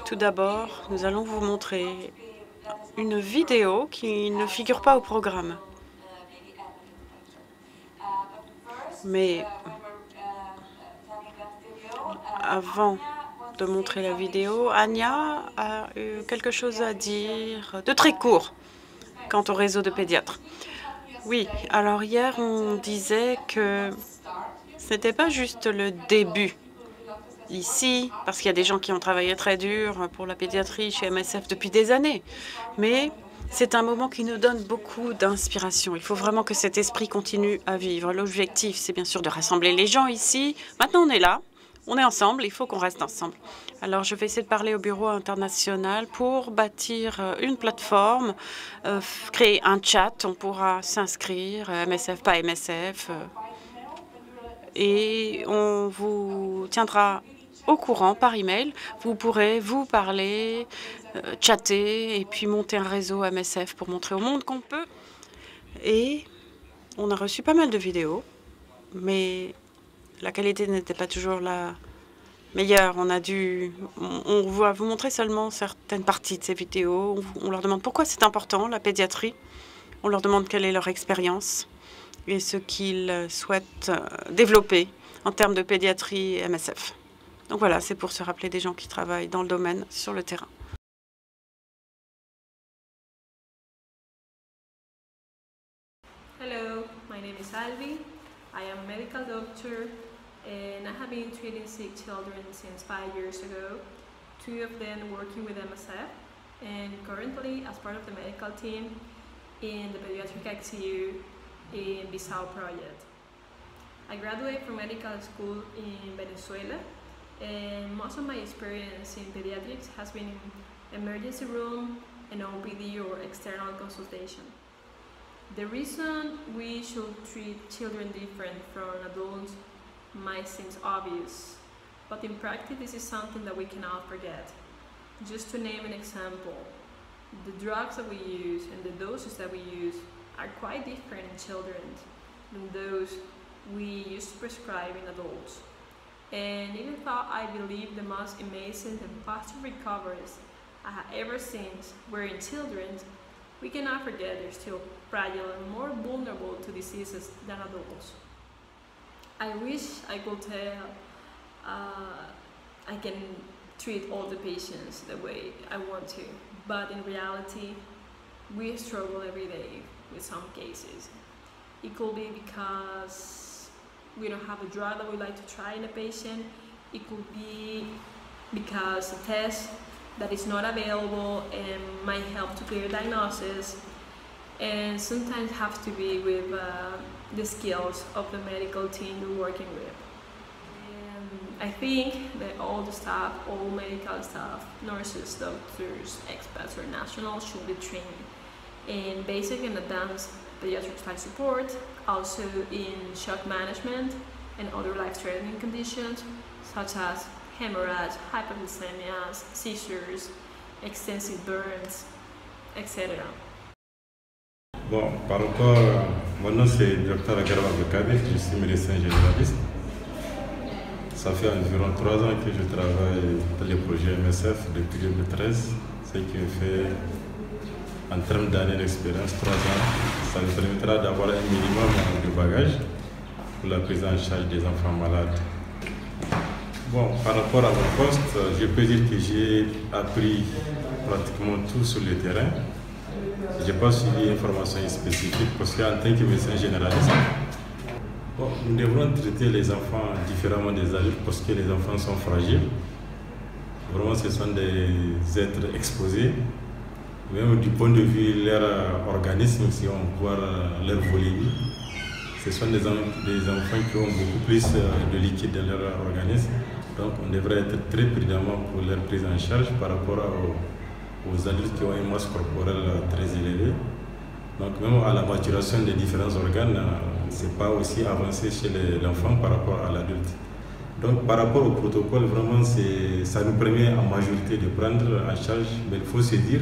Tout d'abord, nous allons vous montrer une vidéo qui ne figure pas au programme. Mais avant de montrer la vidéo, Anya a eu quelque chose à dire de très court quant au réseau de pédiatres. Oui, alors hier, on disait que ce n'était pas juste le début ici, parce qu'il y a des gens qui ont travaillé très dur pour la pédiatrie chez MSF depuis des années, mais c'est un moment qui nous donne beaucoup d'inspiration. Il faut vraiment que cet esprit continue à vivre. L'objectif, c'est bien sûr de rassembler les gens ici. Maintenant, on est là, on est ensemble, il faut qu'on reste ensemble. Alors, je vais essayer de parler au bureau international pour bâtir une plateforme, créer un chat, on pourra s'inscrire, MSF, pas MSF, et on vous tiendra au courant par email. Vous pourrez vous parler, chatter et puis monter un réseau MSF pour montrer au monde qu'on peut. Et on a reçu pas mal de vidéos, mais la qualité n'était pas toujours la meilleure. On va vous montrer seulement certaines parties de ces vidéos. On leur demande pourquoi c'est important, la pédiatrie. On leur demande quelle est leur expérience et ce qu'ils souhaitent développer en termes de pédiatrie et MSF. Donc voilà, c'est pour se rappeler des gens qui travaillent dans le domaine sur le terrain. Hello, my name is Alvi. I am a medical doctor and I have been treating sick children since 5 years ago, 2 of them working with MSF and currently as part of the medical team in the pediatric ICU in Bissau project. I graduated from medical school in Venezuela and most of my experience in pediatrics has been in emergency room and OPD or external consultation. The reason we should treat children different from adults might seem obvious, but in practice this is something that we cannot forget. Just to name an example, the drugs that we use and the doses that we use are quite different in children than those we used to prescribe in adults. And even though I believe the most amazing and faster recoveries I have ever seen were in children, we cannot forget they're still fragile and more vulnerable to diseases than adults. I wish I could tell I can treat all the patients the way I want to, but in reality, we struggle every day with some cases. It could be because we don't have a drug that we like to try in a patient. It could be because a test that is not available and might help to clear diagnosis, and sometimes have to be with the skills of the medical team we're working with. And I think that all the staff, all medical staff, nurses, doctors, experts, or nationals should be trained in basic and advanced pediatric life support, also in shock management and other life-threatening conditions such as hemorrhage, hypoglycemias, seizures, extensive burns, etc. Bon, par rapport, mon nom c'est Dr Agarwal Bekabé, je suis médecin généraliste. Ça fait environ 3 ans que je travaille dans les projets MSF depuis 2013, ce qui me fait, en termes d'années d'expérience, 3 ans. Ça me permettra d'avoir un minimum de bagages pour la prise en charge des enfants malades. Bon, par rapport à mon poste, je peux dire que j'ai appris pratiquement tout sur le terrain. Je n'ai pas suivi une formation spécifique parce qu'en tant que médecin généraliste, bon, nous devrons traiter les enfants différemment des adultes parce que les enfants sont fragiles. Vraiment, ce sont des êtres exposés. Même du point de vue de leur organisme, si on voit leur volume, ce sont des enfants qui ont beaucoup plus de liquide dans leur organisme. Donc on devrait être très prudemment pour leur prise en charge par rapport aux adultes qui ont une masse corporelle très élevée. Donc même à la maturation des différents organes, ce n'est pas aussi avancé chez l'enfant par rapport à l'adulte. Donc par rapport au protocole, vraiment ça nous permet en majorité de prendre en charge, mais il faut se dire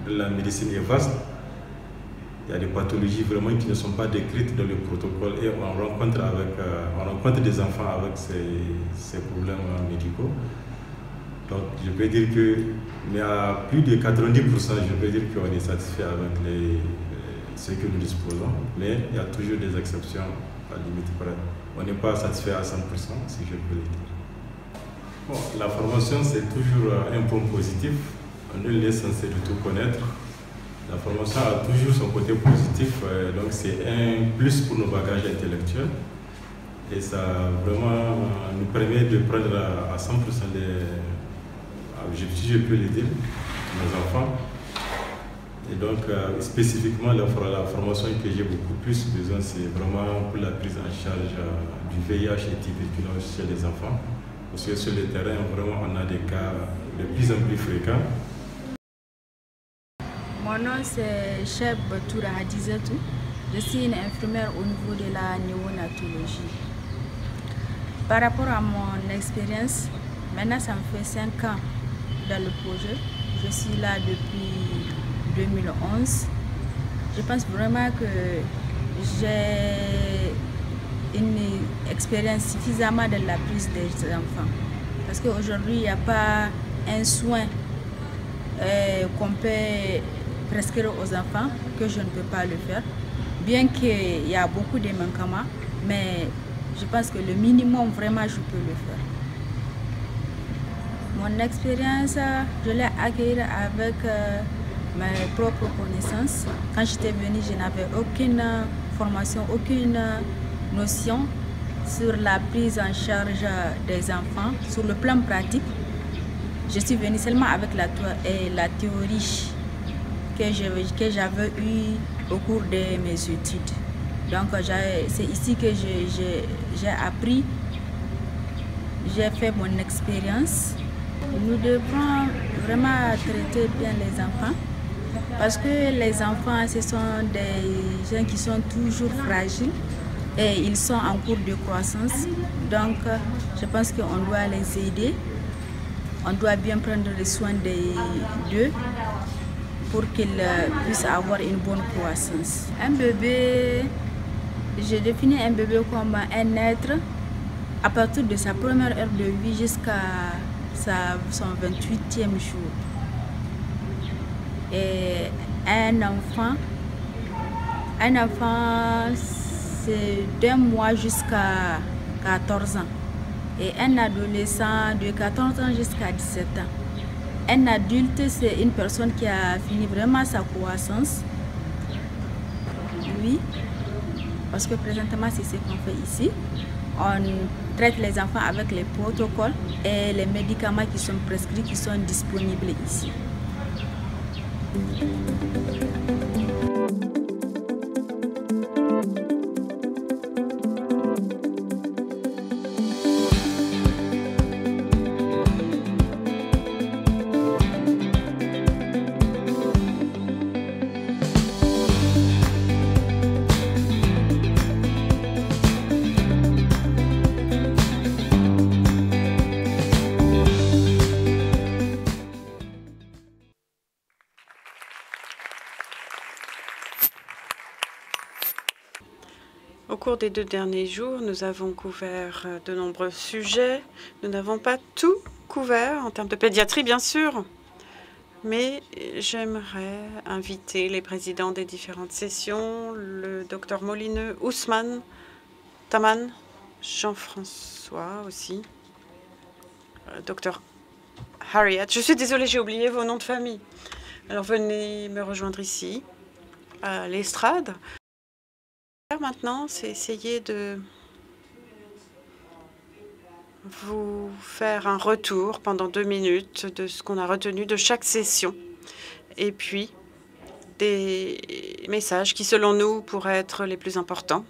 que la médecine est vaste. Il y a des pathologies vraiment qui ne sont pas décrites dans le protocole et on rencontre des enfants avec ces problèmes médicaux. Donc je peux dire que, mais à plus de 90%, je peux dire qu'on est satisfait avec ce que nous disposons, mais il y a toujours des exceptions à limite près. On n'est pas satisfait à 100%, si je peux le dire. Bon, la formation, c'est toujours un point positif. Nul n'est censé de tout connaître. La formation a toujours son côté positif, donc c'est un plus pour nos bagages intellectuels. Et ça vraiment nous permet de prendre à 100% si je peux le dire, nos enfants. Et donc, spécifiquement, la formation que j'ai beaucoup plus besoin, c'est vraiment pour la prise en charge du VIH et tuberculose chez les enfants. Parce que sur le terrain, vraiment, on a des cas de plus en plus fréquents. Mon nom c'est Cheb Toura Hadizatou. Je suis une infirmière au niveau de la néonatologie. Par rapport à mon expérience, maintenant ça me fait 5 ans dans le projet. Je suis là depuis 2011. Je pense vraiment que j'ai une expérience suffisamment dans la prise des enfants. Parce qu'aujourd'hui, il n'y a pas un soin qu'on peut prescrire aux enfants que je ne peux pas le faire. Bien qu'il y a beaucoup de manquements, mais je pense que le minimum, vraiment, je peux le faire. Mon expérience, je l'ai acquise avec mes propres connaissances. Quand j'étais venue, je n'avais aucune formation, aucune notion sur la prise en charge des enfants, sur le plan pratique. Je suis venue seulement avec la théorie que j'avais eue au cours de mes études. Donc c'est ici que j'ai appris, j'ai fait mon expérience. Nous devons vraiment traiter bien les enfants parce que les enfants, ce sont des gens qui sont toujours fragiles et ils sont en cours de croissance. Donc je pense qu'on doit les aider, on doit bien prendre le soin d'eux pour qu'ils puissent avoir une bonne croissance. Un bébé, je définis un bébé comme un être à partir de sa première heure de vie jusqu'à son 28e jour. Et un enfant c'est d'1 mois jusqu'à 14 ans. Et un adolescent de 14 ans jusqu'à 17 ans. Un adulte, c'est une personne qui a fini vraiment sa croissance. Oui, parce que présentement, c'est ce qu'on fait ici. On traite les enfants avec les protocoles et les médicaments qui sont prescrits, qui sont disponibles ici. Au cours des 2 derniers jours, nous avons couvert de nombreux sujets. Nous n'avons pas tout couvert en termes de pédiatrie, bien sûr, mais j'aimerais inviter les présidents des différentes sessions, le docteur Molineux, Ousmane, Taman, Jean-François aussi, docteur Harriet. Je suis désolée, j'ai oublié vos noms de famille. Alors venez me rejoindre ici, à l'estrade. Maintenant, c'est essayer de vous faire un retour pendant 2 minutes de ce qu'on a retenu de chaque session. Et puis, des messages qui, selon nous, pourraient être les plus importants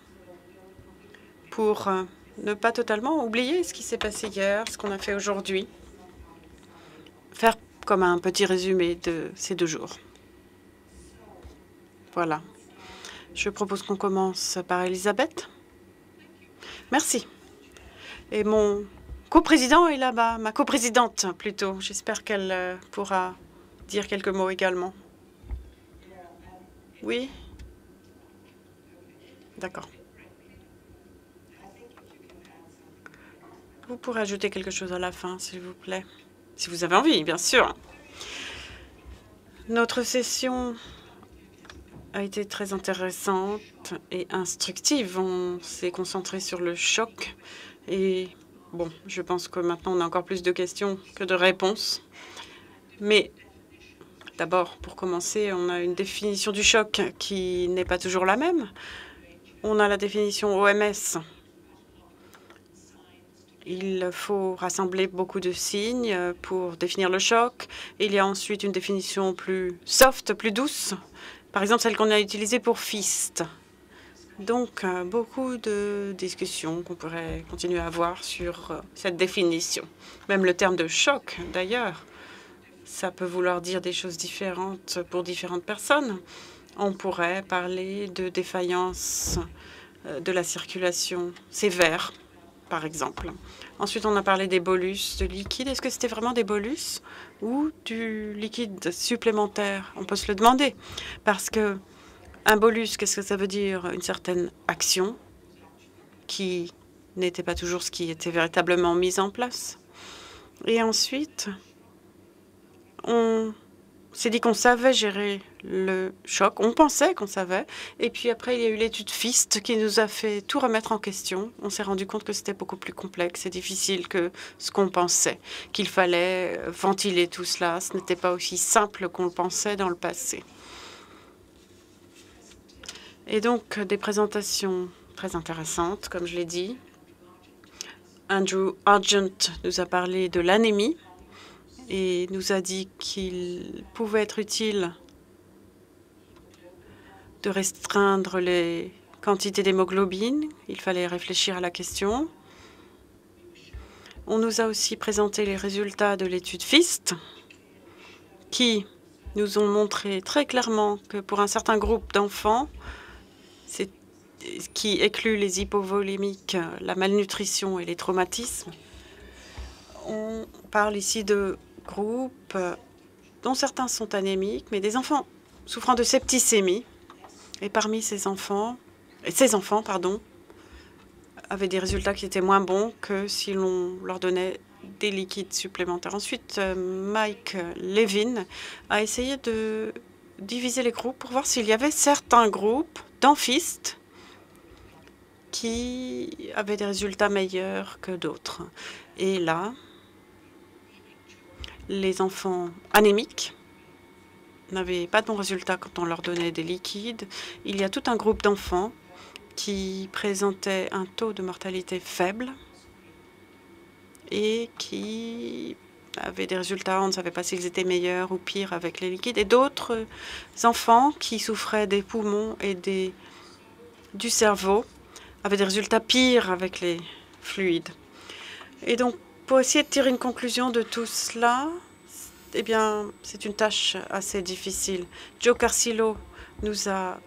pour ne pas totalement oublier ce qui s'est passé hier, ce qu'on a fait aujourd'hui. Faire comme un petit résumé de ces 2 jours. Voilà. Je propose qu'on commence par Elisabeth. Merci. Et mon coprésident est là-bas, ma coprésidente plutôt. J'espère qu'elle pourra dire quelques mots également. Oui? D'accord. Vous pourrez ajouter quelque chose à la fin, s'il vous plaît. si vous avez envie, bien sûr. Notre session a été très intéressante et instructive. On s'est concentré sur le choc et bon, je pense que maintenant on a encore plus de questions que de réponses. Mais d'abord, pour commencer, on a une définition du choc qui n'est pas toujours la même. On a la définition OMS. Il faut rassembler beaucoup de signes pour définir le choc. Il y a ensuite une définition plus soft, plus douce. Par exemple, celle qu'on a utilisée pour FIST. Donc, beaucoup de discussions qu'on pourrait continuer à avoir sur cette définition. Même le terme de choc, d'ailleurs, ça peut vouloir dire des choses différentes pour différentes personnes. On pourrait parler de défaillance de la circulation sévère, par exemple. Ensuite, on a parlé des bolus de liquide. Est-ce que c'était vraiment des bolus ou du liquide supplémentaire? On peut se le demander. Parce que un bolus, qu'est-ce que ça veut dire? Une certaine action qui n'était pas toujours ce qui était véritablement mis en place. Et ensuite, on s'est dit qu'on savait gérer le choc. On pensait qu'on savait. Et puis après, il y a eu l'étude FIST qui nous a fait tout remettre en question. On s'est rendu compte que c'était beaucoup plus complexe et difficile que ce qu'on pensait, qu'il fallait ventiler tout cela. Ce n'était pas aussi simple qu'on le pensait dans le passé. Et donc, des présentations très intéressantes, comme je l'ai dit. Andrew Argent nous a parlé de l'anémie et nous a dit qu'il pouvait être utile de restreindre les quantités d'hémoglobine. Il fallait réfléchir à la question. On nous a aussi présenté les résultats de l'étude FIST qui nous ont montré très clairement que pour un certain groupe d'enfants, qui exclut les hypovolémiques, la malnutrition et les traumatismes, on parle ici de groupes dont certains sont anémiques, mais des enfants souffrant de septicémie. Et parmi ces enfants, avaient des résultats qui étaient moins bons que si l'on leur donnait des liquides supplémentaires. Ensuite, Mike Levin a essayé de diviser les groupes pour voir s'il y avait certains groupes d'enfistes qui avaient des résultats meilleurs que d'autres. Et là, les enfants anémiques n'avaient pas de bons résultats quand on leur donnait des liquides. Il y a tout un groupe d'enfants qui présentaient un taux de mortalité faible et qui avaient des résultats, on ne savait pas s'ils étaient meilleurs ou pires avec les liquides, et d'autres enfants qui souffraient des poumons et du cerveau avaient des résultats pires avec les fluides. Et donc, pour essayer de tirer une conclusion de tout cela, eh bien, c'est une tâche assez difficile. Joe Carcillo nous a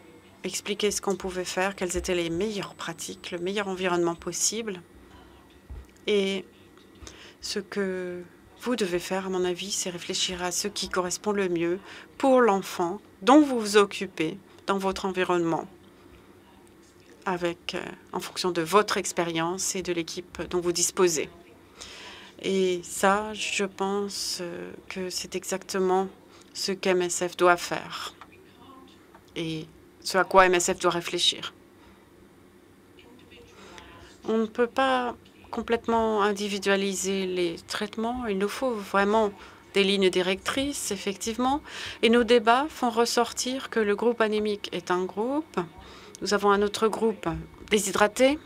expliqué ce qu'on pouvait faire, quelles étaient les meilleures pratiques, le meilleur environnement possible. Et ce que vous devez faire, à mon avis, c'est réfléchir à ce qui correspond le mieux pour l'enfant dont vous vous occupez dans votre environnement, en fonction de votre expérience et de l'équipe dont vous disposez. Et ça, je pense que c'est exactement ce qu'MSF doit faire et ce à quoi MSF doit réfléchir. On ne peut pas complètement individualiser les traitements. Il nous faut vraiment des lignes directrices, effectivement. Et nos débats font ressortir que le groupe anémique est un groupe. Nous avons un autre groupe déshydraté,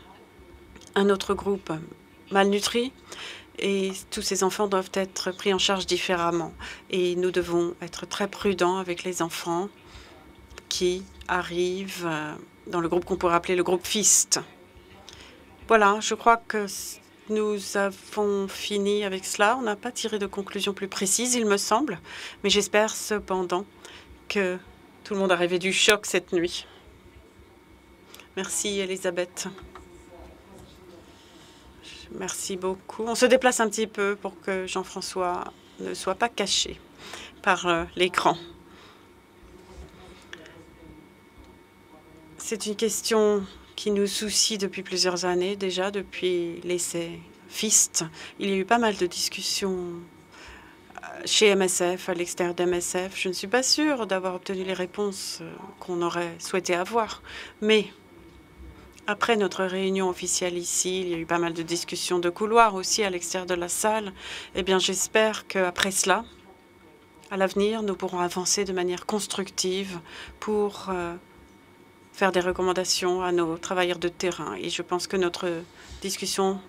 un autre groupe malnutri. Et tous ces enfants doivent être pris en charge différemment. Et nous devons être très prudents avec les enfants qui arrivent dans le groupe qu'on pourrait appeler le groupe FIST. Voilà, je crois que nous avons fini avec cela. On n'a pas tiré de conclusion plus précise, il me semble. Mais j'espère cependant que tout le monde a rêvé du choc cette nuit. Merci, Elisabeth. Merci beaucoup. On se déplace un petit peu pour que Jean-François ne soit pas caché par l'écran. C'est une question qui nous soucie depuis plusieurs années déjà, depuis l'essai FIST. Il y a eu pas mal de discussions chez MSF, à l'extérieur d'MSF. Je ne suis pas sûre d'avoir obtenu les réponses qu'on aurait souhaité avoir. Mais après notre réunion officielle ici, il y a eu pas mal de discussions de couloir aussi à l'extérieur de la salle. Eh bien, j'espère qu'après cela, à l'avenir, nous pourrons avancer de manière constructive pour faire des recommandations à nos travailleurs de terrain. Et je pense que notre discussion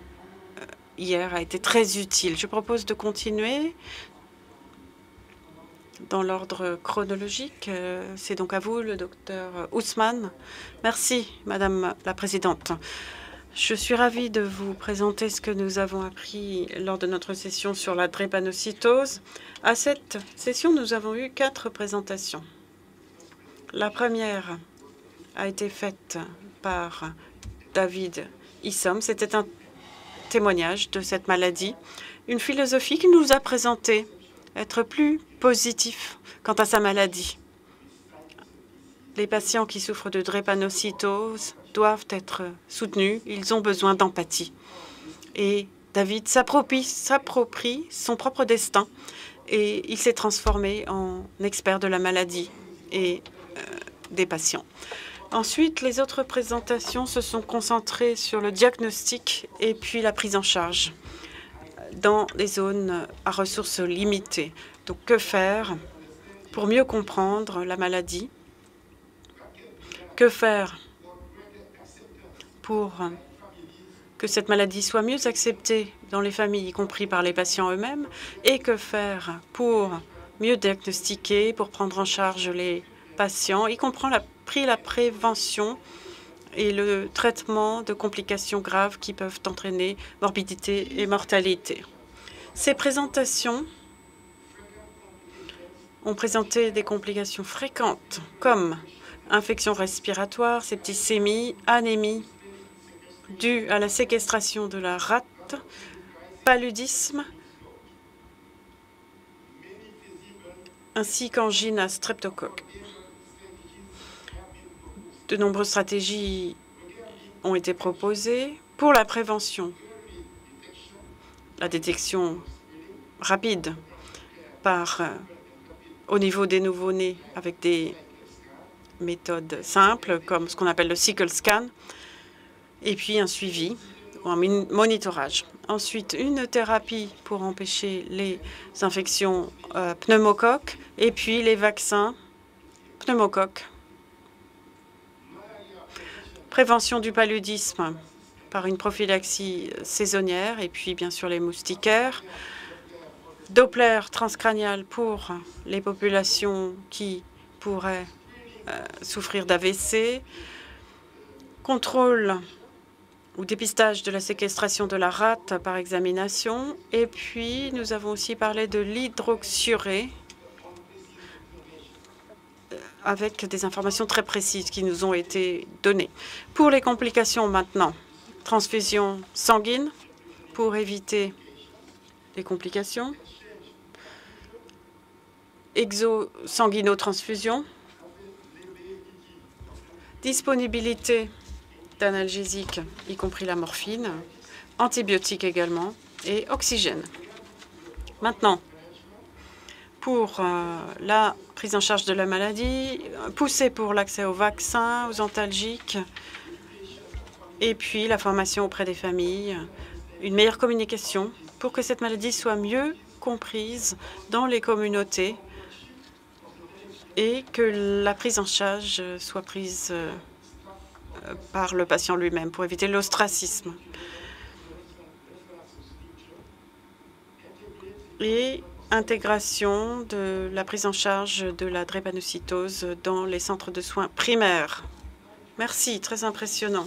hier a été très utile. Je propose de continuer dans l'ordre chronologique. C'est donc à vous, le docteur Ousmane. Merci, Madame la Présidente. Je suis ravie de vous présenter ce que nous avons appris lors de notre session sur la drépanocytose. À cette session, nous avons eu 4 présentations. La première a été faite par David Issom. C'était un témoignage de cette maladie, une philosophie qui nous a présenté être plus positif quant à sa maladie. Les patients qui souffrent de drépanocytose doivent être soutenus, ils ont besoin d'empathie. Et David s'approprie son propre destin et il s'est transformé en expert de la maladie et des patients. Ensuite, les autres présentations se sont concentrées sur le diagnostic et puis la prise en charge dans les zones à ressources limitées. Donc, que faire pour mieux comprendre la maladie? Que faire pour que cette maladie soit mieux acceptée dans les familles, y compris par les patients eux-mêmes? Et que faire pour mieux diagnostiquer, pour prendre en charge les patients, y compris la prévention et le traitement de complications graves qui peuvent entraîner morbidité et mortalité. Ces présentations ont présenté des complications fréquentes comme infections respiratoires, septicémie, anémie due à la séquestration de la rate, paludisme, ainsi qu'angine à streptocoque. De nombreuses stratégies ont été proposées pour la prévention, la détection rapide au niveau des nouveau-nés avec des méthodes simples comme ce qu'on appelle le sickle scan, et puis un suivi ou un monitorage. Ensuite, une thérapie pour empêcher les infections pneumocoques et puis les vaccins pneumocoques. Prévention du paludisme par une prophylaxie saisonnière et puis bien sûr les moustiquaires. Doppler transcranial pour les populations qui pourraient souffrir d'AVC. Contrôle ou dépistage de la séquestration de la rate par examination. Et puis, nous avons aussi parlé de l'hydroxyurée avec des informations très précises qui nous ont été données. Pour les complications maintenant, transfusion sanguine pour éviter les complications, exosanguinotransfusion, disponibilité d'analgésiques, y compris la morphine, antibiotiques également, et oxygène. Maintenant, pour la prise en charge de la maladie, pousser pour l'accès aux vaccins, aux antalgiques, et puis la formation auprès des familles, une meilleure communication pour que cette maladie soit mieux comprise dans les communautés et que la prise en charge soit prise par le patient lui-même pour éviter l'ostracisme. Et intégration de la prise en charge de la drépanocytose dans les centres de soins primaires. Merci, très impressionnant.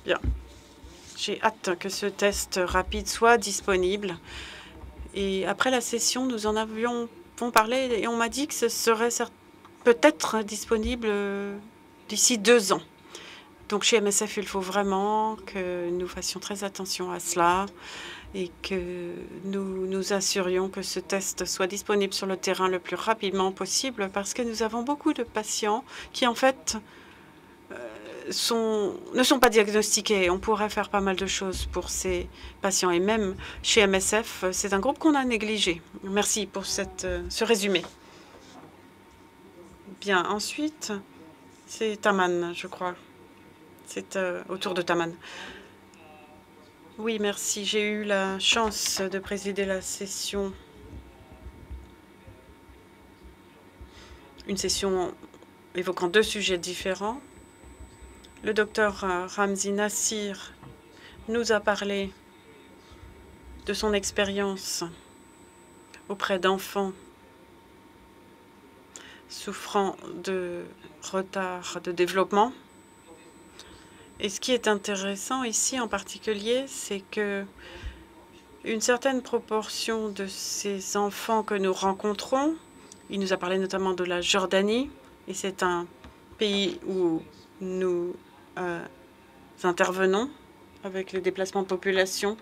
Bien. J'ai hâte que ce test rapide soit disponible. Et après la session, nous en avions parlé et on m'a dit que ce serait peut-être disponible d'ici 2 ans. Donc chez MSF, il faut vraiment que nous fassions très attention à cela et que nous nous assurions que ce test soit disponible sur le terrain le plus rapidement possible parce que nous avons beaucoup de patients qui, en fait, ne sont pas diagnostiqués. On pourrait faire pas mal de choses pour ces patients. Et même chez MSF, c'est un groupe qu'on a négligé. Merci pour ce résumé. Bien, ensuite, c'est Taman, je crois. C'est au tour de Taman. Oui, merci. J'ai eu la chance de présider la session. Une session évoquant 2 sujets différents. Le docteur Ramzi Nassir nous a parlé de son expérience auprès d'enfants souffrant de retard de développement. Et ce qui est intéressant ici en particulier, c'est que une certaine proportion de ces enfants que nous rencontrons, il nous a parlé notamment de la Jordanie, et c'est un pays où nous intervenons avec le déplacement de population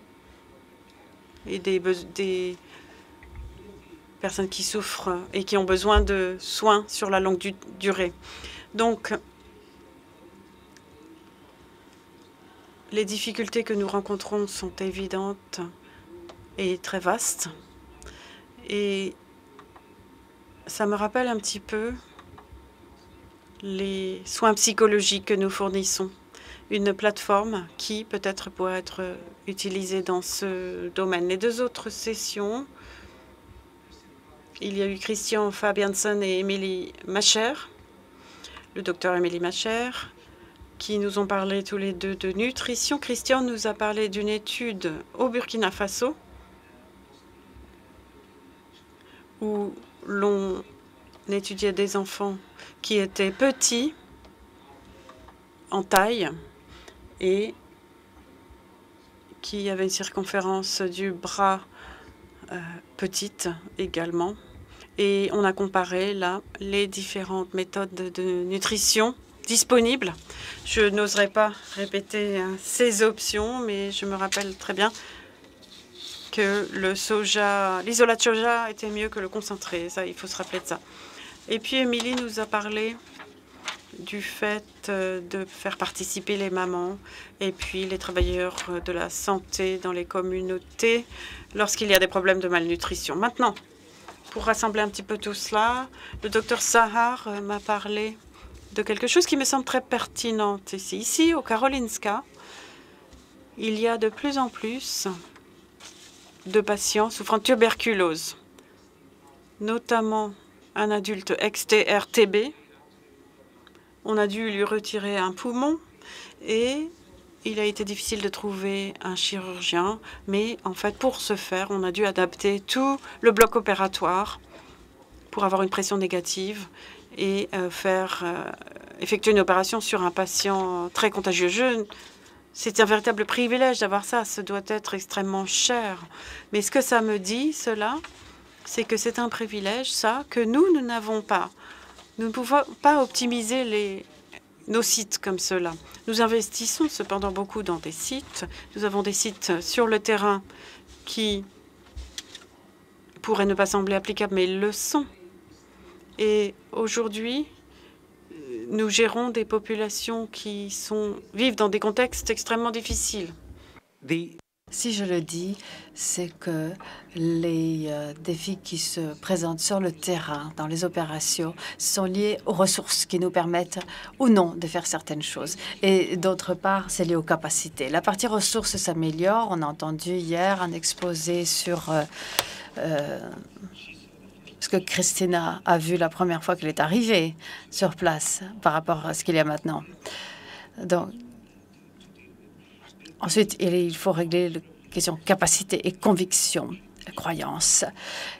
et des personnes qui souffrent et qui ont besoin de soins sur la longue durée. Donc, les difficultés que nous rencontrons sont évidentes et très vastes. Et ça me rappelle un petit peu les soins psychologiques que nous fournissons. Une plateforme qui peut-être pourrait être utilisée dans ce domaine. Les 2 autres sessions, il y a eu Christian Fabianson et Émilie Macher, le docteur Émilie Macher, qui nous ont parlé tous les 2 de nutrition. Christian nous a parlé d'une étude au Burkina Faso où l'on étudiait des enfants qui étaient petits en taille et qui avaient une circonférence du bras petite également. Et on a comparé là les différentes méthodes de nutrition disponibles. Je n'oserais pas répéter ces options, mais je me rappelle très bien que l'isolat de soja était mieux que le concentré. Ça, il faut se rappeler de ça. Et puis, Émilie nous a parlé du fait de faire participer les mamans et puis les travailleurs de la santé dans les communautés lorsqu'il y a des problèmes de malnutrition. Maintenant, pour rassembler un petit peu tout cela, le docteur Sahar m'a parlé de quelque chose qui me semble très pertinent ici. Ici, au Karolinska, il y a de plus en plus de patients souffrant de tuberculose, notamment un adulte ex-TRTB. On a dû lui retirer un poumon et il a été difficile de trouver un chirurgien. Mais en fait, pour ce faire, on a dû adapter tout le bloc opératoire pour avoir une pression négative et effectuer une opération sur un patient très contagieux. C'est un véritable privilège d'avoir ça. Ça doit être extrêmement cher. Mais ce que ça me dit, cela, c'est que c'est un privilège, ça, que nous n'avons pas. Nous ne pouvons pas optimiser nos sites comme cela. Nous investissons cependant beaucoup dans des sites. Nous avons des sites sur le terrain qui pourraient ne pas sembler applicables, mais ils le sont. Et aujourd'hui, nous gérons des populations qui vivent dans des contextes extrêmement difficiles. Si je le dis, c'est que les défis qui se présentent sur le terrain, dans les opérations, sont liés aux ressources qui nous permettent ou non de faire certaines choses. Et d'autre part, c'est lié aux capacités. La partie ressources s'améliore. On a entendu hier un exposé sur ce que Christina a vu la première fois qu'elle est arrivée sur place par rapport à ce qu'il y a maintenant. Donc, ensuite, il faut régler la question capacité et conviction, croyance.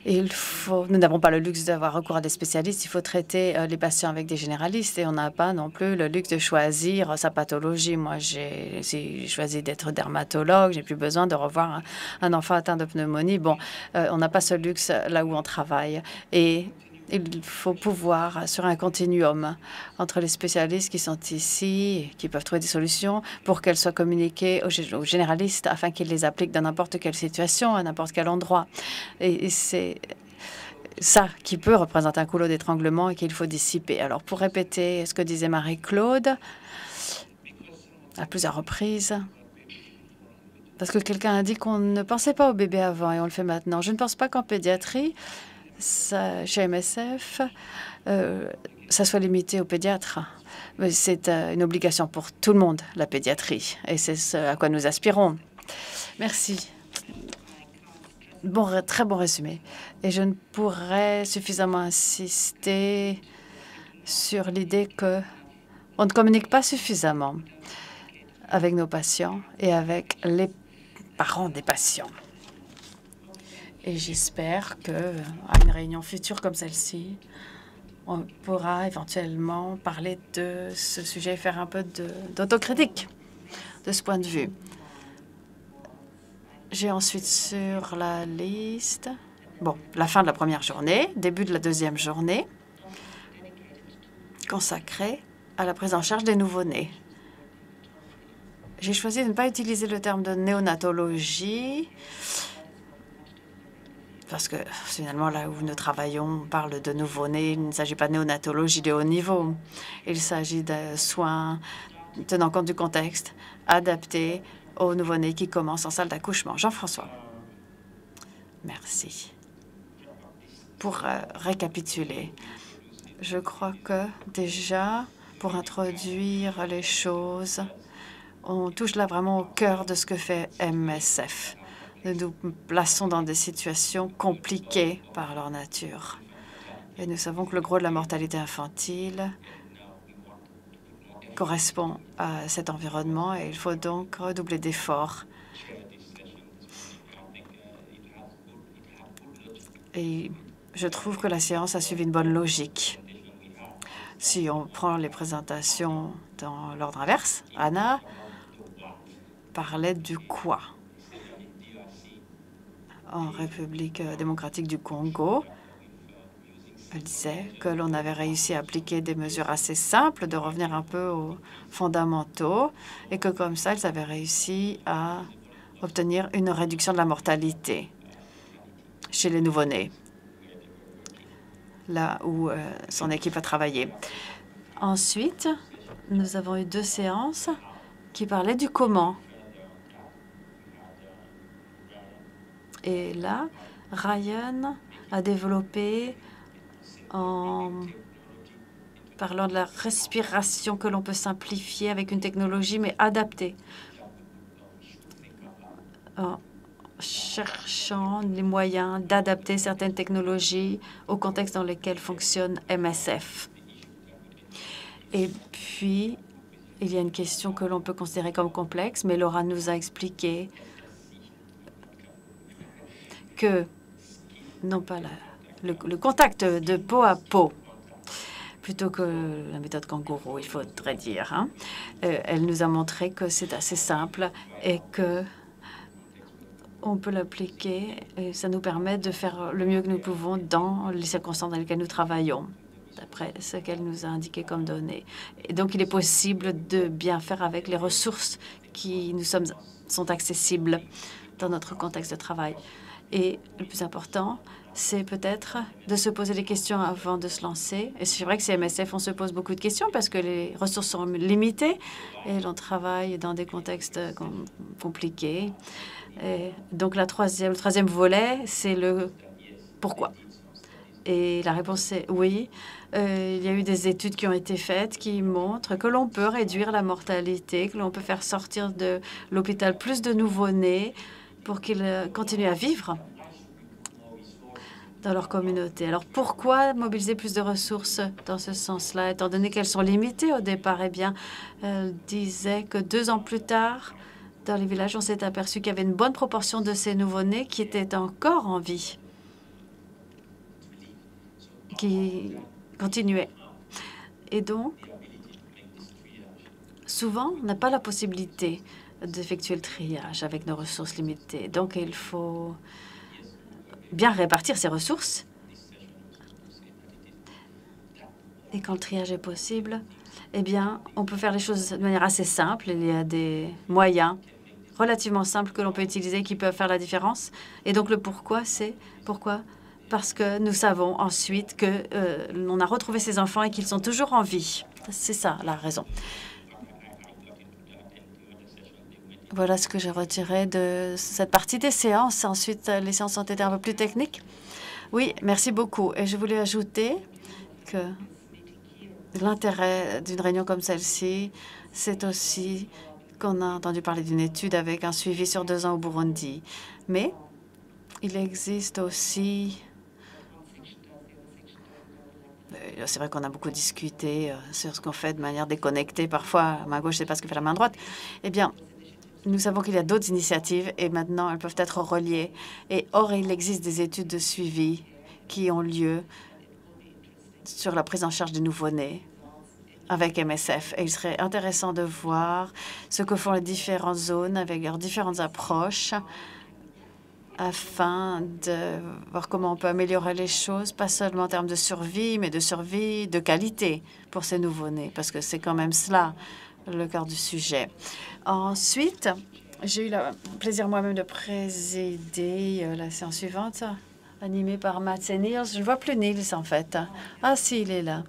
Nous n'avons pas le luxe d'avoir recours à des spécialistes. Il faut traiter les patients avec des généralistes et on n'a pas non plus le luxe de choisir sa pathologie. Moi, j'ai choisi d'être dermatologue. J'ai plus besoin de revoir un enfant atteint de pneumonie. Bon, on n'a pas ce luxe là où on travaille. Et il faut pouvoir, sur un continuum entre les spécialistes qui sont ici, qui peuvent trouver des solutions pour qu'elles soient communiquées aux généralistes afin qu'ils les appliquent dans n'importe quelle situation, à n'importe quel endroit. Et c'est ça qui peut représenter un goulot d'étranglement et qu'il faut dissiper. Alors, pour répéter ce que disait Marie-Claude, à plusieurs reprises. Parce que quelqu'un a dit qu'on ne pensait pas au bébé avant et on le fait maintenant. Je ne pense pas qu'en pédiatrie, chez MSF, ça soit limité aux pédiatres. Mais c'est une obligation pour tout le monde, la pédiatrie. Et c'est ce à quoi nous aspirons. Merci. Très bon résumé. Et je ne pourrais suffisamment insister sur l'idée qu'on ne communique pas suffisamment avec nos patients et avec les parents des patients. Et j'espère qu'à une réunion future comme celle-ci, on pourra éventuellement parler de ce sujet et faire un peu d'autocritique de ce point de vue. J'ai ensuite sur la liste, la fin de la première journée, début de la deuxième journée, consacrée à la prise en charge des nouveau-nés. J'ai choisi de ne pas utiliser le terme de néonatologie parce que finalement, là où nous travaillons, on parle de nouveau-nés. Il ne s'agit pas de néonatologie de haut niveau. Il s'agit de soins tenant compte du contexte, adaptés aux nouveau-nés qui commencent en salle d'accouchement. Jean-François. Merci. Pour récapituler, je crois que déjà, pour introduire les choses, on touche là vraiment au cœur de ce que fait MSF. Nous nous plaçons dans des situations compliquées par leur nature. Et nous savons que le gros de la mortalité infantile correspond à cet environnement et il faut donc redoubler d'efforts. Et je trouve que la séance a suivi une bonne logique. Si on prend les présentations dans l'ordre inverse, Anna parlait du quoi en République démocratique du Congo. Elle disait que l'on avait réussi à appliquer des mesures assez simples, de revenir un peu aux fondamentaux, et que comme ça, ils avaient réussi à obtenir une réduction de la mortalité chez les nouveau-nés, là où son équipe a travaillé. Ensuite, nous avons eu 2 séances qui parlaient du comment. Et là, Ryan a développé en parlant de la respiration que l'on peut simplifier avec une technologie, mais adaptée. En cherchant les moyens d'adapter certaines technologies au contexte dans lequel fonctionne MSF. Et puis, il y a une question que l'on peut considérer comme complexe, mais Laura nous a expliqué que, non pas le contact de peau à peau, plutôt que la méthode kangourou, il faudrait dire. Hein. Elle nous a montré que c'est assez simple et que on peut l'appliquer et ça nous permet de faire le mieux que nous pouvons dans les circonstances dans lesquelles nous travaillons, d'après ce qu'elle nous a indiqué comme données. Et donc, il est possible de bien faire avec les ressources qui sont accessibles dans notre contexte de travail. Et le plus important, c'est peut-être de se poser des questions avant de se lancer. Et c'est vrai que chez MSF, on se pose beaucoup de questions parce que les ressources sont limitées et l'on travaille dans des contextes compliqués. Et donc, le troisième volet, c'est le pourquoi. Et la réponse est oui. Il y a eu des études qui ont été faites qui montrent que l'on peut réduire la mortalité, que l'on peut faire sortir de l'hôpital plus de nouveau-nés pour qu'ils continuent à vivre dans leur communauté. Alors, pourquoi mobiliser plus de ressources dans ce sens-là, étant donné qu'elles sont limitées au départ? Eh bien, elle disait que 2 ans plus tard, dans les villages, on s'est aperçu qu'il y avait une bonne proportion de ces nouveau-nés qui étaient encore en vie, qui continuaient. Et donc, souvent, on n'a pas la possibilité d'effectuer le triage avec nos ressources limitées. Donc, il faut bien répartir ces ressources. Et quand le triage est possible, eh bien, on peut faire les choses de manière assez simple. Il y a des moyens relativement simples que l'on peut utiliser qui peuvent faire la différence. Et donc, le pourquoi, c'est pourquoi? Parce que nous savons ensuite que l'on a retrouvé ces enfants et qu'ils sont toujours en vie. C'est ça, la raison. Voilà ce que j'ai retiré de cette partie des séances. Ensuite, les séances ont été un peu plus techniques. Oui, merci beaucoup. Et je voulais ajouter que l'intérêt d'une réunion comme celle-ci, c'est aussi qu'on a entendu parler d'une étude avec un suivi sur 2 ans au Burundi. Mais il existe aussi... C'est vrai qu'on a beaucoup discuté sur ce qu'on fait de manière déconnectée. Parfois, la main gauche ne sait pas ce que fait la main droite. Eh bien, nous savons qu'il y a d'autres initiatives et maintenant, elles peuvent être reliées. Et or, il existe des études de suivi qui ont lieu sur la prise en charge des nouveau-nés avec MSF. Et il serait intéressant de voir ce que font les différentes zones avec leurs différentes approches afin de voir comment on peut améliorer les choses, pas seulement en termes de survie, mais de survie de qualité pour ces nouveau-nés, parce que c'est quand même cela le cœur du sujet. Ensuite, j'ai eu le plaisir moi-même de présider la séance suivante, animée par Mats et Niels. Je ne vois plus Niels, en fait. Ah, si, il est là.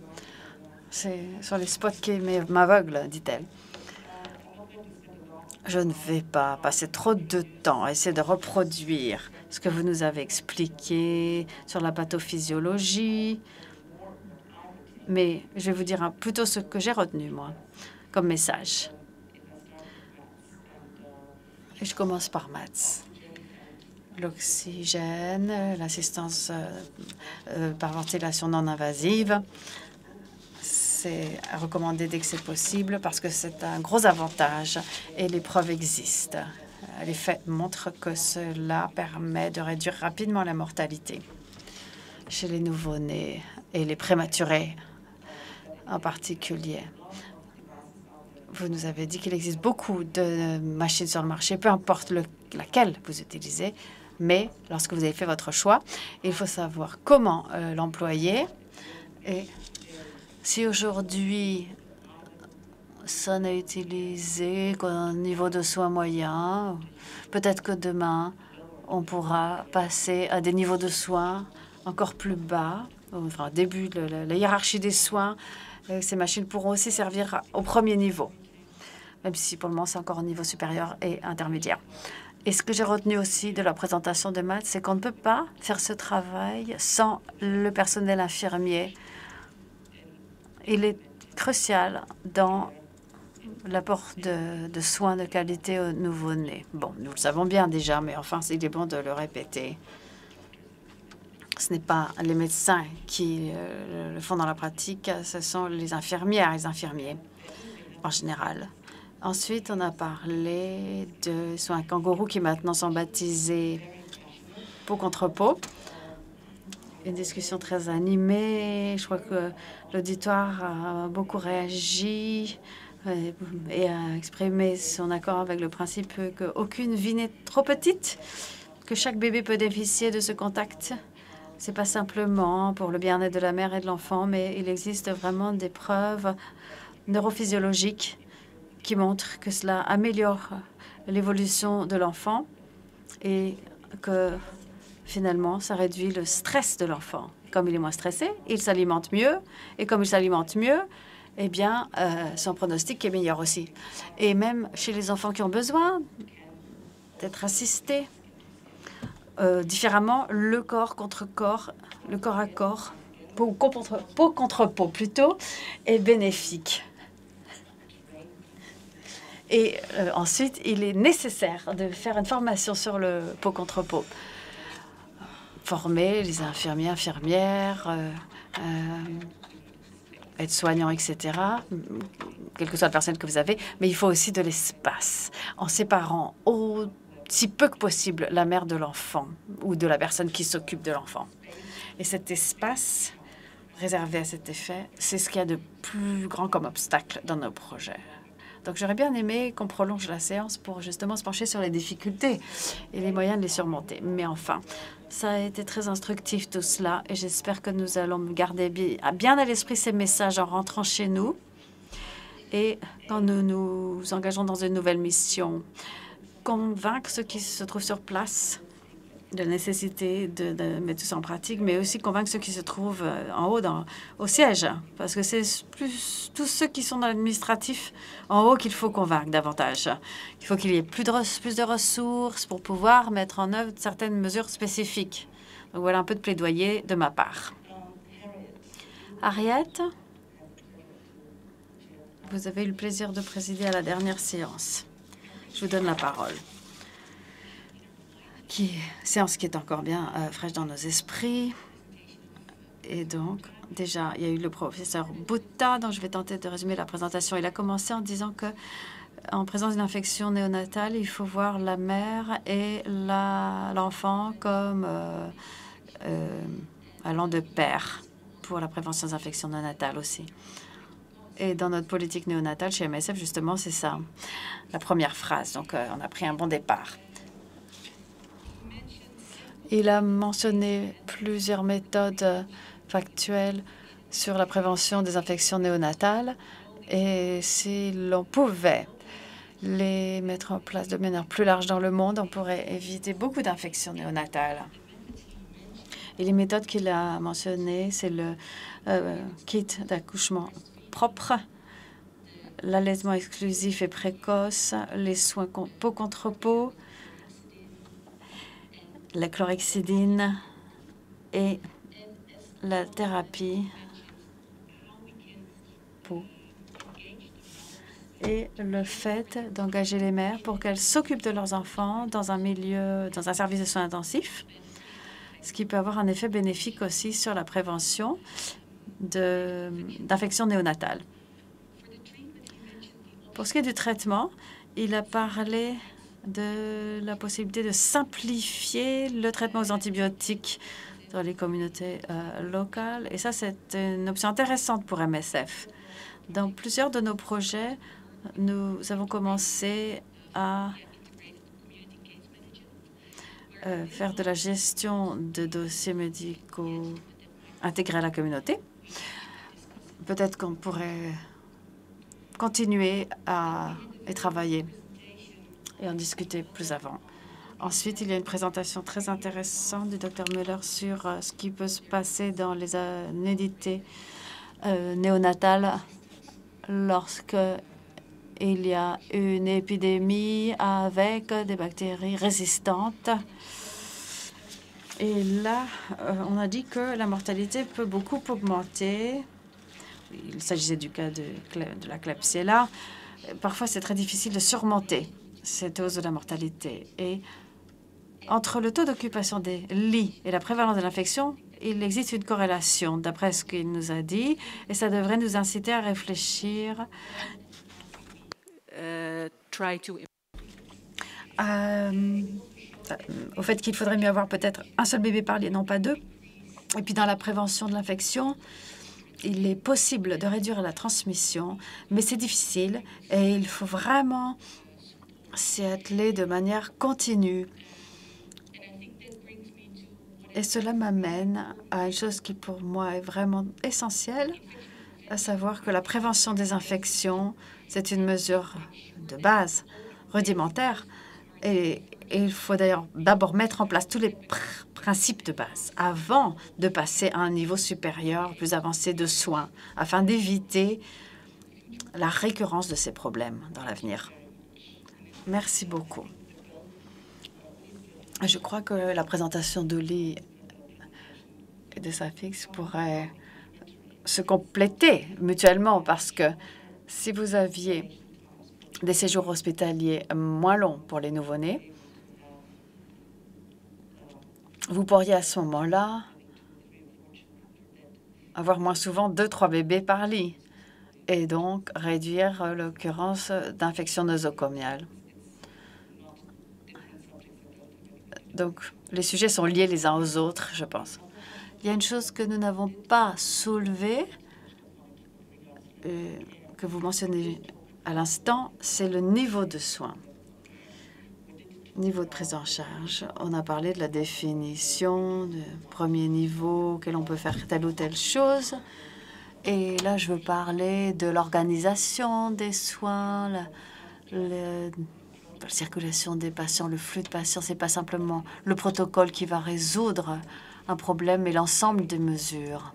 C'est sur les spots qui m'aveuglent, dit-elle. Je ne vais pas passer trop de temps à essayer de reproduire ce que vous nous avez expliqué sur la pathophysiologie, mais je vais vous dire plutôt ce que j'ai retenu, moi, comme message. Et je commence par Mats. L'oxygène, l'assistance par ventilation non invasive, c'est à recommander dès que c'est possible parce que c'est un gros avantage et les preuves existent. Les faits montrent que cela permet de réduire rapidement la mortalité chez les nouveau-nés et les prématurés en particulier. Vous nous avez dit qu'il existe beaucoup de machines sur le marché, peu importe laquelle vous utilisez, mais lorsque vous avez fait votre choix, il faut savoir comment l'employer. Et si aujourd'hui, ça n'est utilisé qu'au niveau de soins moyens, peut-être que demain, on pourra passer à des niveaux de soins encore plus bas, enfin, au début de la hiérarchie des soins. Ces machines pourront aussi servir au premier niveau, même si pour le moment, c'est encore au niveau supérieur et intermédiaire. Et ce que j'ai retenu aussi de la présentation de Mats, c'est qu'on ne peut pas faire ce travail sans le personnel infirmier. Il est crucial dans l'apport de soins de qualité aux nouveau-nés. Bon, nous le savons bien déjà, mais enfin, il est bon de le répéter. Ce n'est pas les médecins qui le font dans la pratique, ce sont les infirmières et les infirmiers en général. Ensuite, on a parlé de soins kangourous qui maintenant sont baptisés peau contre peau. Une discussion très animée. Je crois que l'auditoire a beaucoup réagi et a exprimé son accord avec le principe qu'aucune vie n'est trop petite, que chaque bébé peut bénéficier de ce contact. C'est pas simplement pour le bien-être de la mère et de l'enfant, mais il existe vraiment des preuves neurophysiologiques qui montrent que cela améliore l'évolution de l'enfant et que finalement, ça réduit le stress de l'enfant. Comme il est moins stressé, il s'alimente mieux. Et comme il s'alimente mieux, eh bien, son pronostic est meilleur aussi. Et même chez les enfants qui ont besoin d'être assistés différemment, le corps contre corps, le corps à corps, peau contre peau plutôt, est bénéfique. Et ensuite, il est nécessaire de faire une formation sur le peau contre peau. Former les infirmiers, infirmières, aides-soignants, etc., quelle que soit la personne que vous avez, mais il faut aussi de l'espace, en séparant aussi peu que possible la mère de l'enfant ou de la personne qui s'occupe de l'enfant. Et cet espace réservé à cet effet, c'est ce qu'il y a de plus grand comme obstacle dans nos projets. Donc, j'aurais bien aimé qu'on prolonge la séance pour justement se pencher sur les difficultés et les moyens de les surmonter. Mais enfin, ça a été très instructif tout cela et j'espère que nous allons garder bien à l'esprit ces messages en rentrant chez nous et quand nous nous engageons dans une nouvelle mission, convaincre ceux qui se trouvent sur place de la nécessité de mettre tout ça en pratique, mais aussi convaincre ceux qui se trouvent en haut au siège, parce que c'est plus tous ceux qui sont dans l'administratif en haut qu'il faut convaincre davantage. Il faut qu'il y ait plus de ressources pour pouvoir mettre en œuvre certaines mesures spécifiques. Donc voilà un peu de plaidoyer de ma part. Harriet, vous avez eu le plaisir de présider à la dernière séance. Je vous donne la parole. Séance qui est encore bien fraîche dans nos esprits. Et donc, déjà, il y a eu le professeur Butta, dont je vais tenter de résumer la présentation. Il a commencé en disant que, en présence d'une infection néonatale, il faut voir la mère et l'enfant comme allant de pair pour la prévention des infections néonatales aussi. Et dans notre politique néonatale chez MSF, justement, c'est ça, la première phrase. Donc, on a pris un bon départ. Il a mentionné plusieurs méthodes factuelles sur la prévention des infections néonatales et si l'on pouvait les mettre en place de manière plus large dans le monde, on pourrait éviter beaucoup d'infections néonatales. Et les méthodes qu'il a mentionnées, c'est le kit d'accouchement propre, l'allaitement exclusif et précoce, les soins peau contre peau, la chlorhexidine et la thérapie peau. Et le fait d'engager les mères pour qu'elles s'occupent de leurs enfants dans un service de soins intensifs, ce qui peut avoir un effet bénéfique aussi sur la prévention d'infections néonatales. Pour ce qui est du traitement, il a parlé de la possibilité de simplifier le traitement aux antibiotiques dans les communautés locales. Et ça, c'est une option intéressante pour MSF. Dans plusieurs de nos projets, nous avons commencé à faire de la gestion de dossiers médicaux intégrés à la communauté. Peut-être qu'on pourrait continuer à y travailler et en discuter plus avant. Ensuite, il y a une présentation très intéressante du Dr Muller sur ce qui peut se passer dans les nudités néonatales lorsque il y a une épidémie avec des bactéries résistantes. Et là, on a dit que la mortalité peut beaucoup augmenter. Il s'agissait du cas de la Klebsiella. Parfois, c'est très difficile de surmonter cette hausse de la mortalité. Et entre le taux d'occupation des lits et la prévalence de l'infection, il existe une corrélation, d'après ce qu'il nous a dit, et ça devrait nous inciter à réfléchir au fait qu'il faudrait mieux avoir peut-être un seul bébé par lit et non pas deux. Et puis dans la prévention de l'infection, il est possible de réduire la transmission, mais c'est difficile et il faut vraiment s'y atteler de manière continue. Et cela m'amène à une chose qui pour moi est vraiment essentielle, à savoir que la prévention des infections, c'est une mesure de base, rudimentaire, et il faut d'ailleurs d'abord mettre en place tous les principes de base avant de passer à un niveau supérieur, plus avancé de soins, afin d'éviter la récurrence de ces problèmes dans l'avenir. Merci beaucoup. Je crois que la présentation d'Oli et de Safix pourrait se compléter mutuellement parce que si vous aviez des séjours hospitaliers moins longs pour les nouveau-nés, vous pourriez à ce moment-là avoir moins souvent 2-3 bébés par lit et donc réduire l'occurrence d'infections nosocomiales. Donc, les sujets sont liés les uns aux autres, je pense. Il y a une chose que nous n'avons pas soulevée, que vous mentionnez à l'instant, c'est le niveau de soins. Niveau de prise en charge. On a parlé de la définition du premier niveau, auquel on peut faire telle ou telle chose. Et là, je veux parler de l'organisation des soins, la circulation des patients, le flux de patients, ce n'est pas simplement le protocole qui va résoudre un problème, mais l'ensemble des mesures.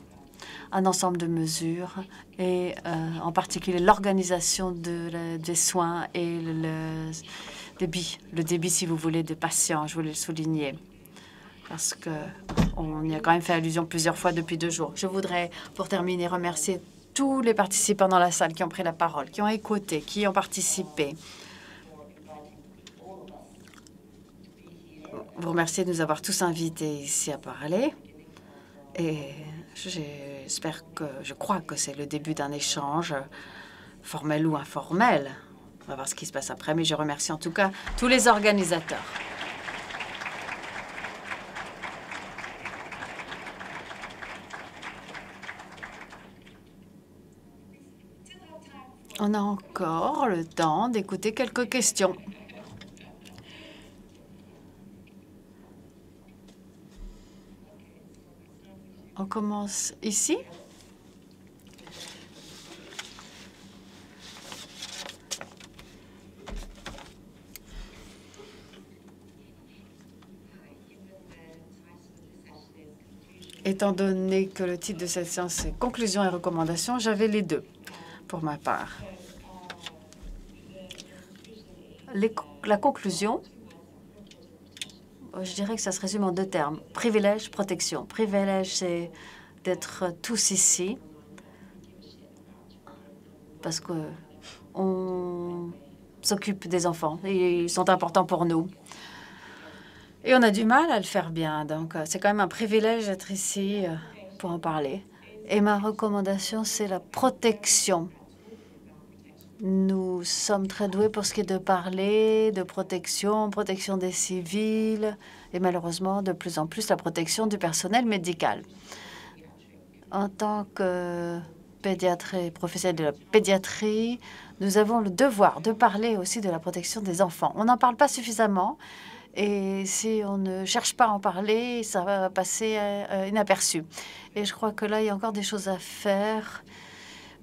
Un ensemble de mesures et en particulier l'organisation des soins et le débit, si vous voulez, des patients. Je voulais le souligner parce qu'on y a quand même fait allusion plusieurs fois depuis 2 jours. Je voudrais, pour terminer, remercier tous les participants dans la salle qui ont pris la parole, qui ont écouté, qui ont participé. Vous remercier de nous avoir tous invités ici à parler. Et je crois que c'est le début d'un échange formel ou informel. On va voir ce qui se passe après, mais je remercie en tout cas tous les organisateurs. On a encore le temps d'écouter quelques questions. On commence ici. Étant donné que le titre de cette séance est « Conclusions et recommandations », j'avais les deux pour ma part. La conclusion, je dirais que ça se résume en 2 termes. Privilège, protection. Privilège, c'est d'être tous ici parce qu'on s'occupe des enfants et ils sont importants pour nous. Et on a du mal à le faire bien. Donc, c'est quand même un privilège d'être ici pour en parler. Et ma recommandation, c'est la protection. Nous sommes très doués pour ce qui est de parler de protection, protection des civils et malheureusement, de plus en plus, la protection du personnel médical. En tant que pédiatre et professionnel de la pédiatrie, nous avons le devoir de parler aussi de la protection des enfants. On n'en parle pas suffisamment. Et si on ne cherche pas à en parler, ça va passer inaperçu. Et je crois que là, il y a encore des choses à faire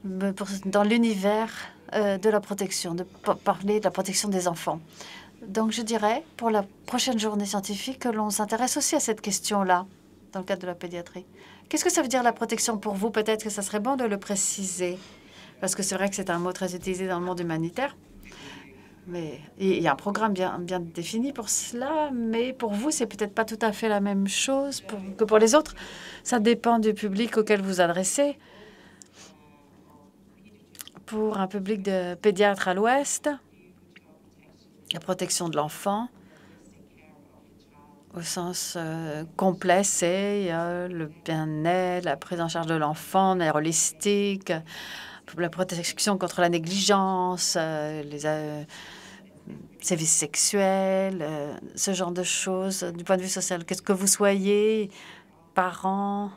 dans l'univers de la protection, de parler de la protection des enfants. Donc, je dirais, pour la prochaine journée scientifique, que l'on s'intéresse aussi à cette question-là, dans le cadre de la pédiatrie. Qu'est-ce que ça veut dire, la protection, pour vous? Peut-être que ça serait bon de le préciser, parce que c'est vrai que c'est un mot très utilisé dans le monde humanitaire. Mais il y a un programme bien défini pour cela, mais pour vous, c'est peut-être pas tout à fait la même chose que pour les autres. Ça dépend du public auquel vous adressez. Pour un public de pédiatres à l'Ouest, la protection de l'enfant, au sens complet, c'est le bien-être, la prise en charge de l'enfant, de manière holistique, la protection contre la négligence, les sévices sexuels, ce genre de choses. Du point de vue social, qu'est-ce que vous soyez, parents,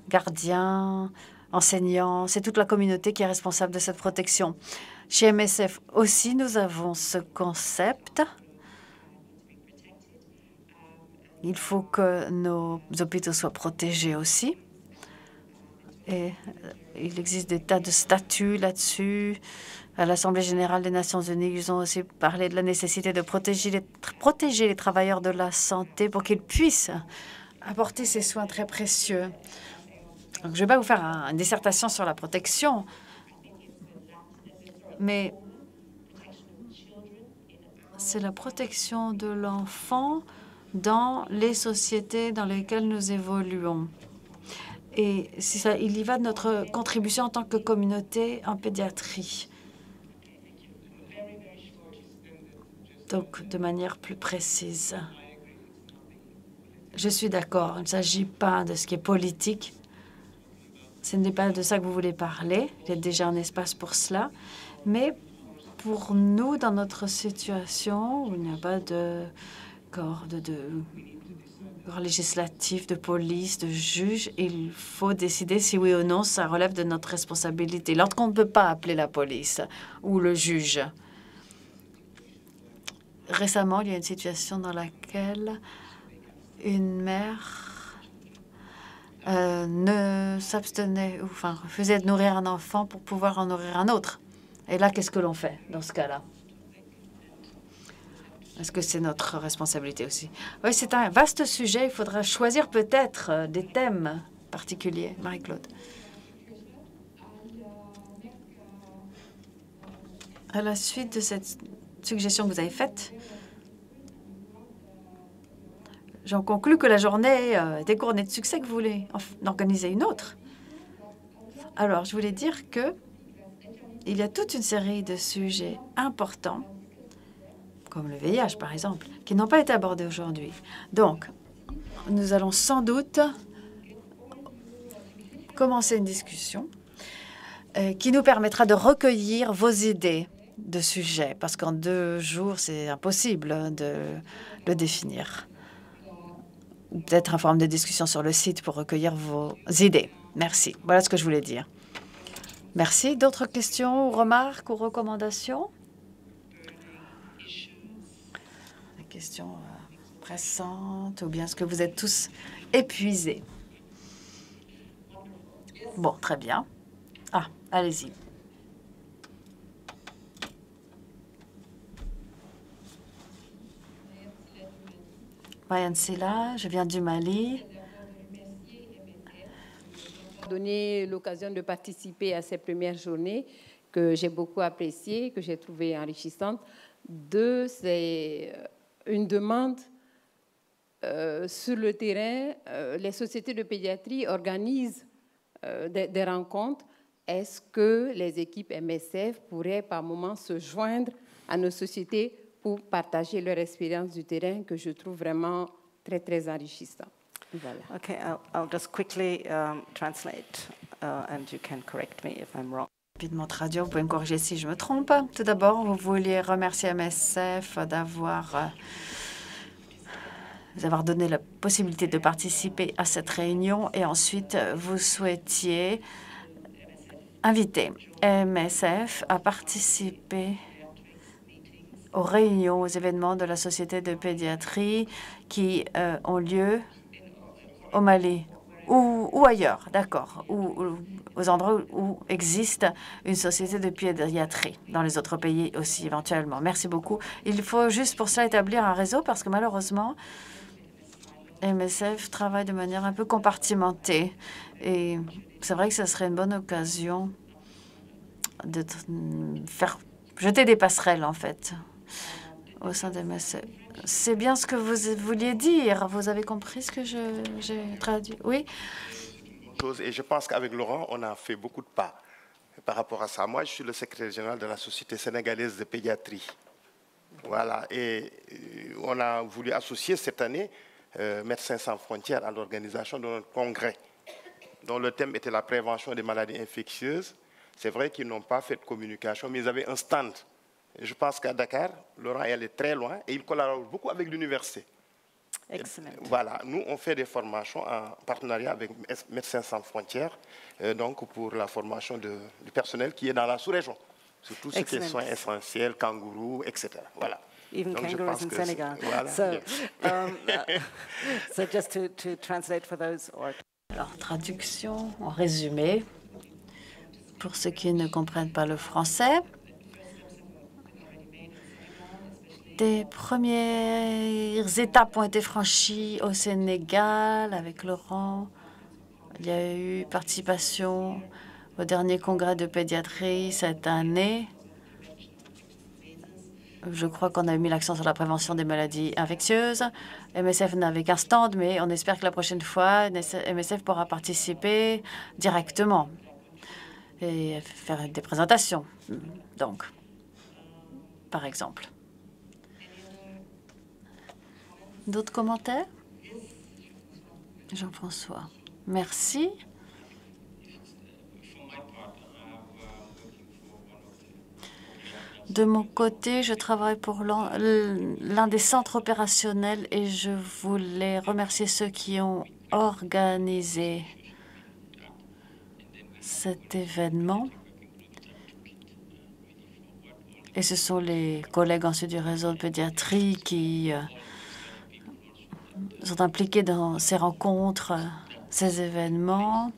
gardiens, enseignants, c'est toute la communauté qui est responsable de cette protection. Chez MSF aussi, nous avons ce concept. Il faut que nos hôpitaux soient protégés aussi. Et il existe des tas de statuts là-dessus. À l'Assemblée générale des Nations unies, ils ont aussi parlé de la nécessité de protéger les travailleurs de la santé pour qu'ils puissent apporter ces soins très précieux. Donc, je ne vais pas vous faire une dissertation sur la protection, mais c'est la protection de l'enfant dans les sociétés dans lesquelles nous évoluons. Et il y va de notre contribution en tant que communauté en pédiatrie. Donc, de manière plus précise, je suis d'accord, il ne s'agit pas de ce qui est politique. Ce n'est pas de ça que vous voulez parler. Il y a déjà un espace pour cela. Mais pour nous, dans notre situation, où il n'y a pas de corps législatif, de police, de juge, il faut décider si oui ou non ça relève de notre responsabilité. Lorsqu'on ne peut pas appeler la police ou le juge. Récemment, il y a une situation dans laquelle une mère s'abstenait, enfin refusait de nourrir un enfant pour pouvoir en nourrir un autre. Et là, qu'est-ce que l'on fait dans ce cas-là? Est-ce que c'est notre responsabilité aussi? Oui, c'est un vaste sujet. Il faudra choisir peut-être des thèmes particuliers. Marie-Claude. À la suite de cette suggestion que vous avez faite, j'en conclus que la journée était couronnée de succès, que vous voulez en organiser une autre. Alors, je voulais dire que il y a toute une série de sujets importants, comme le VIH, par exemple, qui n'ont pas été abordés aujourd'hui. Donc, nous allons sans doute commencer une discussion qui nous permettra de recueillir vos idées de sujets, parce qu'en 2 jours, c'est impossible de le définir. Peut-être une forme de discussion sur le site pour recueillir vos idées. Merci. Voilà ce que je voulais dire. Merci. D'autres questions, ou remarques ou recommandations? Des questions pressantes, ou bien est-ce que vous êtes tous épuisés? Bon, très bien. Ah, allez-y. Mayan Silla, je viens du Mali. Donné l'occasion de participer à ces premières journées que j'ai beaucoup appréciées, que j'ai trouvées enrichissantes. 2, c'est une demande sur le terrain. Les sociétés de pédiatrie organisent des rencontres. Est-ce que les équipes MSF pourraient par moment se joindre à nos sociétés pour partager leur expérience du terrain que je trouve vraiment très, très enrichissant. Voilà. Okay, I'll just quickly translate and you can correct me if I'm wrong. Rapidement traduire, vous pouvez me corriger si je me trompe. Tout d'abord, vous vouliez remercier MSF d'avoir donné la possibilité de participer à cette réunion et ensuite, vous souhaitiez inviter MSF à participer aux réunions, aux événements de la Société de pédiatrie qui ont lieu au Mali ou ailleurs, d'accord, ou aux endroits où existe une société de pédiatrie, dans les autres pays aussi éventuellement. Merci beaucoup. Il faut juste pour cela établir un réseau parce que malheureusement, MSF travaille de manière un peu compartimentée. Et c'est vrai que ce serait une bonne occasion de faire jeter des passerelles, en fait, au sein de MSF. C'est bien ce que vous vouliez dire. Vous avez compris ce que j'ai traduit? Oui. Et je pense qu'avec Laurent, on a fait beaucoup de pas par rapport à ça. Moi, je suis le secrétaire général de la Société sénégalaise de pédiatrie. Voilà. Et on a voulu associer cette année Médecins sans frontières à l'organisation de notre congrès, dont le thème était la prévention des maladies infectieuses. C'est vrai qu'ils n'ont pas fait de communication, mais ils avaient un stand. Je pense qu'à Dakar, Laurent est allé très loin et il collabore beaucoup avec l'université. Excellent. Voilà, nous, on fait des formations en partenariat avec Médecins sans frontières, donc pour la formation du personnel qui est dans la sous-région, sur tout ce qui est soins essentiels, kangourous, etc. Voilà. Even donc, kangaroos in Senegal. Voilà, so just to translate for those or... Alors, traduction en résumé, pour ceux qui ne comprennent pas le français. Des premières étapes ont été franchies au Sénégal avec Laurent. Il y a eu participation au dernier congrès de pédiatrie cette année. Je crois qu'on a mis l'accent sur la prévention des maladies infectieuses. MSF n'avait qu'un stand, mais on espère que la prochaine fois, MSF pourra participer directement et faire des présentations, donc, par exemple. D'autres commentaires? Jean-François. Merci. De mon côté, je travaille pour l'un des centres opérationnels et je voulais remercier ceux qui ont organisé cet événement. Et ce sont les collègues ensuite du réseau de pédiatrie qui sont impliqués dans ces rencontres, ces événements.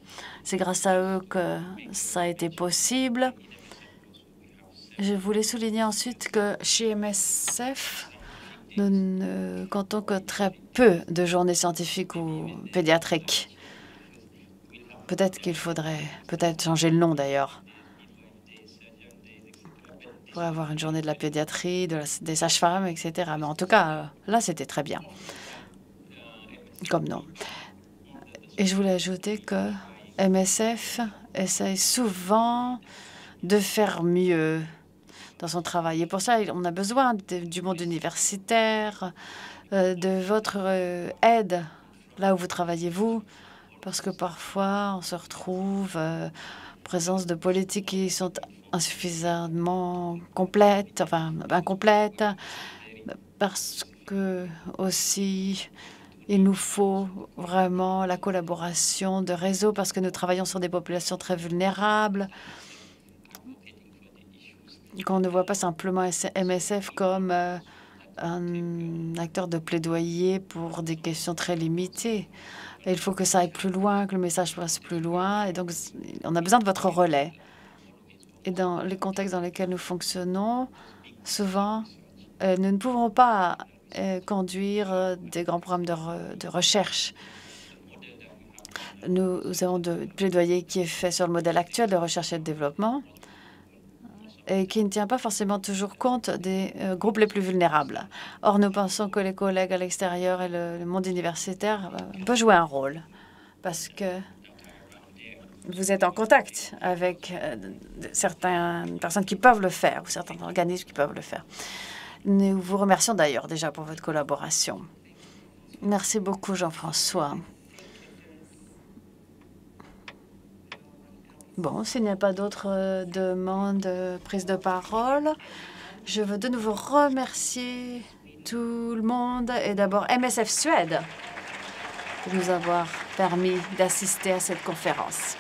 C'est grâce à eux que ça a été possible. Je voulais souligner ensuite que chez MSF, Nous ne comptons que très peu de journées scientifiques ou pédiatriques. Peut-être qu'il faudrait changer le nom d'ailleurs. On pourrait avoir une journée de la pédiatrie, des sages-femmes, etc. Mais en tout cas, là, c'était très bien comme nom. Et je voulais ajouter que MSF essaye souvent de faire mieux dans son travail. Et pour ça, on a besoin du monde universitaire, de votre aide là où vous travaillez, vous, parce que parfois, on se retrouve en présence de politiques qui sont insuffisamment incomplètes, parce que aussi, il nous faut vraiment la collaboration de réseaux, parce que nous travaillons sur des populations très vulnérables, qu'on ne voit pas simplement MSF comme un acteur de plaidoyer pour des questions très limitées. Et il faut que ça aille plus loin, que le message passe plus loin. Et donc, on a besoin de votre relais. Et dans les contextes dans lesquels nous fonctionnons, souvent, nous ne pouvons pas conduire des grands programmes de recherche. Nous avons de plaidoyer qui est fait sur le modèle actuel de recherche et de développement et qui ne tient pas forcément toujours compte des groupes les plus vulnérables. Or, nous pensons que les collègues à l'extérieur et le monde universitaire peuvent jouer un rôle parce que vous êtes en contact avec certaines personnes qui peuvent le faire ou certains organismes qui peuvent le faire. Nous vous remercions d'ailleurs déjà pour votre collaboration. Merci beaucoup, Jean-François. Bon, s'il n'y a pas d'autres demandes de prise de parole, je veux de nouveau remercier tout le monde et d'abord MSF Suède de nous avoir permis d'assister à cette conférence.